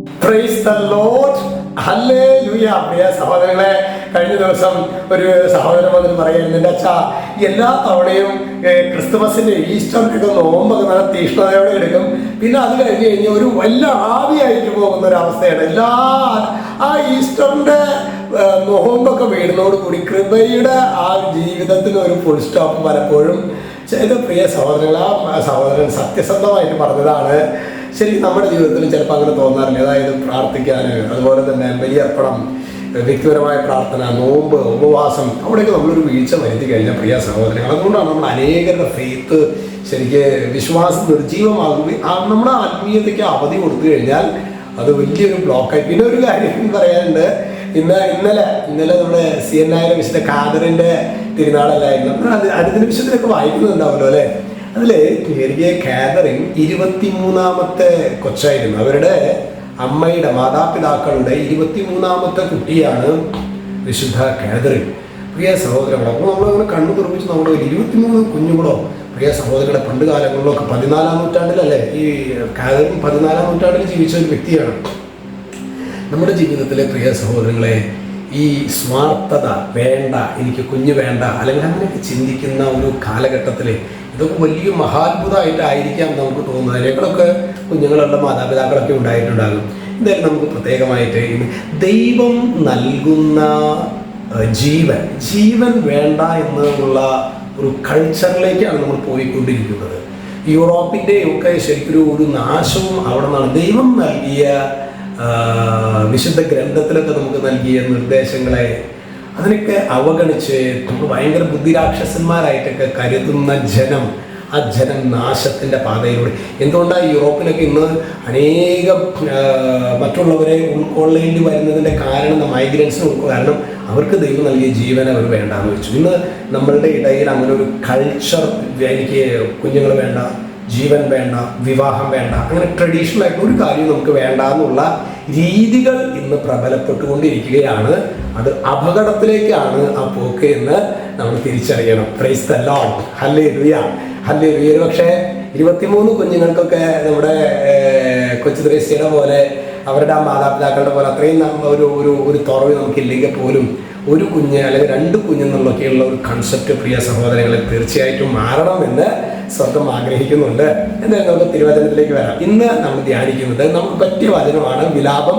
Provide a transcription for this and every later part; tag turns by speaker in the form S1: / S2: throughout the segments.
S1: Praise the Lord. Hallelujah. പ്രിയ സഹോദരങ്ങളെ, കഴിഞ്ഞ ദിവസം ഒരു സഹോദരൻ വന്നിട്ട് പറയുന്നത്, എൻ്റെ അച്ഛാ, എല്ലാ തവണയും ക്രിസ്തുമസിന്റെ ഈസ്റ്ററിന്റെ നോമ്പൊക്കെ നല്ല തീഷ്ണതയോടെ എടുക്കും, പിന്നെ അത് കഴിഞ്ഞ് ഒരു വല്ല ആവിയായിട്ട് പോകുന്ന ഒരു അവസ്ഥയാണ്. ആ ഈസ്റ്ററിന്റെ നോമ്പൊക്കെ വീടുന്നതോടുകൂടി കൃപയുടെ ആ ജീവിതത്തിന് ഒരു ഫുൾ സ്റ്റോപ്പ് പലപ്പോഴും ചെയ്ത. പ്രിയ സഹോദരങ്ങൾ, ആ സഹോദരൻ സത്യസന്ധമായിട്ട് പറഞ്ഞതാണ്. ശരി, നമ്മുടെ ജീവിതത്തിൽ ചിലപ്പോൾ അങ്ങനെ തോന്നാറില്ല. അതായത് പ്രാർത്ഥിക്കാൻ, അതുപോലെ തന്നെ ബലിയർപ്പണം, വ്യക്തിപരമായ പ്രാർത്ഥന, നോമ്പ്, ഉപവാസം, അവിടെയൊക്കെ നമ്മളൊരു വീഴ്ച വരുത്തി കഴിഞ്ഞാൽ പ്രിയ സഹോദരങ്ങൾ, അതുകൊണ്ടാണ് നമ്മൾ അനേകരുടെ ഫെയ്ത്ത് ശരിക്ക് വിശ്വാസം നിർജീവമാകുകയും നമ്മുടെ ആത്മീയതയ്ക്ക് അവധി കൊടുത്തു കഴിഞ്ഞാൽ അത് വലിയൊരു ബ്ലോക്കായി. പിന്നെ ഒരു കാര്യം പറയാനുണ്ട്. ഇന്നലെ നമ്മുടെ CNI വിശുദ്ധ ഖാദറിന്റെ തിരുനാളല്ലായിരുന്നു. അതിന് വിശുദ്ധരൊക്കെ വായിക്കുന്നുണ്ടാവുമല്ലോ അല്ലെ. അതില് എനിക്ക് ഖാദറിൻ 23ാമത്തെ കൊച്ചായിരുന്നു. അവരുടെ അമ്മയുടെ മാതാപിതാക്കളുടെ 23ാമത്തെ കുട്ടിയാണ് വിശുദ്ധ ഖാദറിൻ. പ്രിയ സഹോദരങ്ങളോ, അപ്പോൾ നമ്മളങ്ങനെ കണ്ണു തുറപ്പിച്ച് നമ്മുടെ 23 കുഞ്ഞുങ്ങളോ. പ്രിയ സഹോദരങ്ങളെ, പണ്ട് കാലങ്ങളിലൊക്കെ 14ാം നൂറ്റാണ്ടിലല്ലേ ഈ ഖാദറിൻ 14ാം നൂറ്റാണ്ടിൽ ജീവിച്ച ഒരു വ്യക്തിയാണ്. നമ്മുടെ ജീവിതത്തിലെ പ്രിയ സഹോദരങ്ങളെ, ഈ സ്വാർത്ഥത വേണ്ട, എനിക്ക് കുഞ്ഞ് വേണ്ട, അല്ലെങ്കിൽ അങ്ങനെയൊക്കെ ചിന്തിക്കുന്ന ഒരു കാലഘട്ടത്തിൽ ഇതൊക്കെ വലിയ മഹാത്ഭുതമായിട്ടായിരിക്കാം നമുക്ക് തോന്നുന്നത്. അതിനേക്കാളൊക്കെ കുഞ്ഞുങ്ങളുടെ മാതാപിതാക്കളൊക്കെ ഉണ്ടായിട്ടുണ്ടാകും. എന്തായാലും നമുക്ക് പ്രത്യേകമായിട്ട് ദൈവം നൽകുന്ന ജീവൻ വേണ്ട എന്നുള്ള ഒരു കൾച്ചറിലേക്കാണ് നമ്മൾ പോയിക്കൊണ്ടിരിക്കുന്നത്. യൂറോപ്പിൻ്റെ ഒക്കെ ശരിക്കും ഒരു നാശവും അവിടെ നിന്നാണ്. ദൈവം നൽകിയ വിശുദ്ധ ഗ്രന്ഥത്തിലൊക്കെ നമുക്ക് നൽകിയ നിർദ്ദേശങ്ങളെ അതിനൊക്കെ അവഗണിച്ച് നമുക്ക് ഭയങ്കര ബുദ്ധിരാക്ഷസന്മാരായിട്ടൊക്കെ കരുതുന്ന ആ ജനം നാശത്തിൻ്റെ പാതയിലൂടെ. എന്തുകൊണ്ടാണ് യൂറോപ്പിലൊക്കെ ഇന്ന് അനേകം മറ്റുള്ളവരെ ഉൾക്കൊള്ളേണ്ടി വരുന്നതിൻ്റെ കാരണം മൈഗ്രൻസിന് കാരണം അവർക്ക് ദൈവം നൽകിയ ജീവൻ അവർ വേണ്ടാന്ന് വെച്ചു. ഇന്ന് നമ്മളുടെ ഇടയിൽ അങ്ങനെ ഒരു കൾച്ചർ, എനിക്ക് കുഞ്ഞുങ്ങൾ വേണ്ട, ജീവൻ വേണ്ട, വിവാഹം വേണ്ട, അങ്ങനെ ട്രഡീഷണൽ ആയിട്ട് ഒരു കാര്യം നമുക്ക് വേണ്ട എന്നുള്ള രീതികൾ ഇന്ന് പ്രബലപ്പെട്ടുകൊണ്ടിരിക്കുകയാണ്. അത് അപകടത്തിലേക്കാണ് ആ പോക്ക് എന്ന് നമ്മൾ തിരിച്ചറിയണം. Praise the Lord. Hallelujah, hallelujah. പക്ഷേ 23 കുഞ്ഞുങ്ങൾക്കൊക്കെ നമ്മുടെ കൊച്ചു ത്രേസ്യയുടെ പോലെ അവരുടെ ആ മാതാപിതാക്കളുടെ പോലെ അത്രയും ഒരു തുറവ് നമുക്കില്ലെങ്കിൽ പോലും ഒരു കുഞ്ഞ് അല്ലെങ്കിൽ 2 കുഞ്ഞെന്നുള്ളൊക്കെയുള്ള ഒരു കൺസെപ്റ്റ് പ്രിയ സഹോദരങ്ങളെ തീർച്ചയായിട്ടും മാറണമെന്ന് സ്വന്തം ആഗ്രഹിക്കുന്നുണ്ട്. എന്തായാലും നമുക്ക് തിരുവചനത്തിലേക്ക് വരാം. ഇന്ന് നമ്മൾ ധ്യാനിക്കുന്നത് നമുക്ക് പറ്റിയ വചനമാണ്. വിലാപം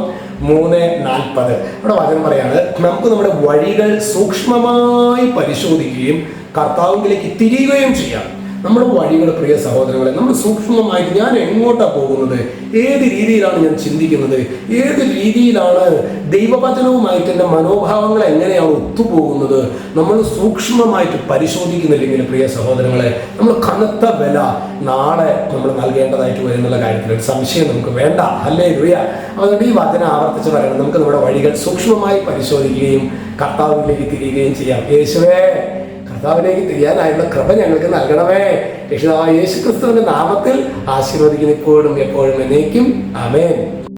S1: 3:40. അവിടെ വചനം പറയാണ്, നമുക്ക് നമ്മുടെ വഴികൾ സൂക്ഷ്മമായി പരിശോധിക്കുകയും കർത്താവിലേക്ക് തിരിയുകയും ചെയ്യാം. നമ്മുടെ വഴികൾ പ്രിയ സഹോദരങ്ങളെ, നമ്മൾ സൂക്ഷ്മമായിട്ട് ഞാൻ എങ്ങോട്ടാണ് പോകുന്നത്, ഏത് രീതിയിലാണ് ഞാൻ ചിന്തിക്കുന്നത്, ഏത് രീതിയിലാണ് ദൈവവചനവുമായിട്ട് എൻ്റെ മനോഭാവങ്ങൾ എങ്ങനെയാണ് ഒത്തുപോകുന്നത്, നമ്മൾ സൂക്ഷ്മമായിട്ട് പരിശോധിക്കുന്നില്ലെങ്കിൽ പ്രിയ സഹോദരങ്ങളെ, നമ്മൾ കനത്ത വില നാളെ നമ്മൾ നൽകേണ്ടതായിട്ട് വരുന്നുള്ള കാര്യത്തിൽ ഒരു സംശയം നമുക്ക് വേണ്ട. ഹല്ലേലൂയ. അതുകൊണ്ട് ഈ വചനം ആവർത്തിച്ച് പറയണം, നമുക്ക് നമ്മുടെ വഴികൾ സൂക്ഷ്മമായി പരിശോധിക്കുകയും കർത്താവിലേക്ക് തിരിയുകയും ചെയ്യാം. യേശുവേ, കർത്താവിലേക്ക് തിരിയാനായുള്ള കൃപ ഞങ്ങൾക്ക് നൽകണമേ. രക്ഷിതാവായ യേശു ക്രിസ്തുവിന്റെ നാമത്തിൽ ആശീർവദിക്കുന്നു, ഇപ്പോഴും എപ്പോഴും എന്നേക്കും. ആമേൻ.